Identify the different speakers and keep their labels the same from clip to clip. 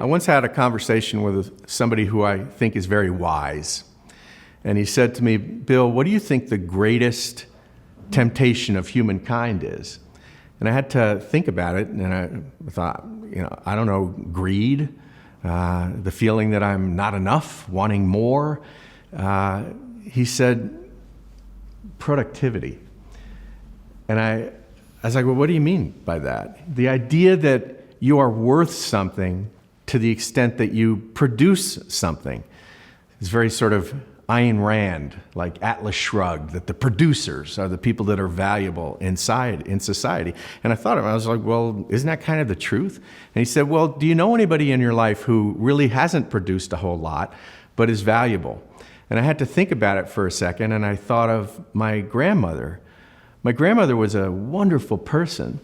Speaker 1: once had a conversation with somebody who I think is very wise. And he said to me, Bill, what do you think the greatest temptation of humankind is? And I had to think about it, and I thought, I don't know, greed, the feeling that I'm not enough, wanting more. He said, productivity. And I was like, well, what do you mean by that? The idea that you are worth something to the extent that you produce something. It's very sort of Ayn Rand, like Atlas Shrugged, that the producers are the people that are valuable in society. And I thought of it, I was like, well, isn't that kind of the truth? And he said, well, do you know anybody in your life who really hasn't produced a whole lot, but is valuable? And I had to think about it for a second, and I thought of my grandmother. My grandmother was a wonderful person,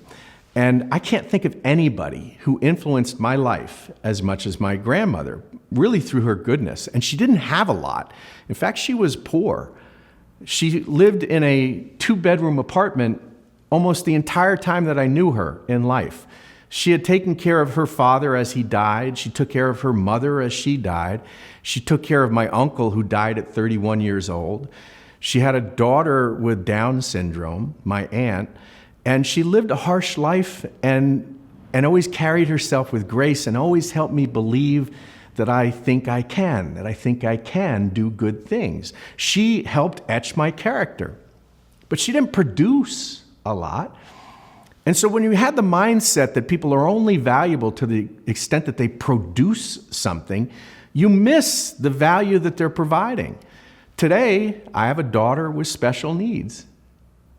Speaker 1: and I can't think of anybody who influenced my life as much as my grandmother, really through her goodness. And she didn't have a lot. In fact, she was poor. She lived in a 2-bedroom apartment almost the entire time that I knew her in life. She had taken care of her father as he died. She took care of her mother as she died. She took care of my uncle who died at 31 years old. She had a daughter with Down syndrome, my aunt, and she lived a harsh life and always carried herself with grace and always helped me believe that I think I can do good things. She helped etch my character, but she didn't produce a lot. And so when you have the mindset that people are only valuable to the extent that they produce something, you miss the value that they're providing. Today, I have a daughter with special needs.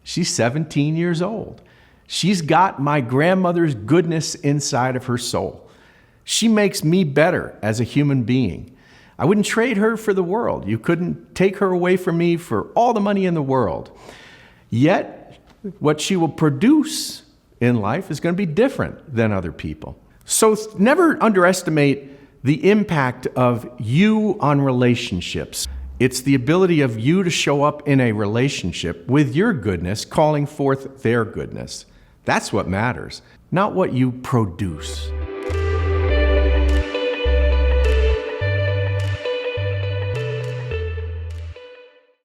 Speaker 1: She's 17 years old. She's got my grandmother's goodness inside of her soul. She makes me better as a human being. I wouldn't trade her for the world. You couldn't take her away from me for all the money in the world. Yet, what she will produce in life is going to be different than other people. So never underestimate the impact of you on relationships. It's the ability of you to show up in a relationship with your goodness, calling forth their goodness. That's what matters, not what you produce.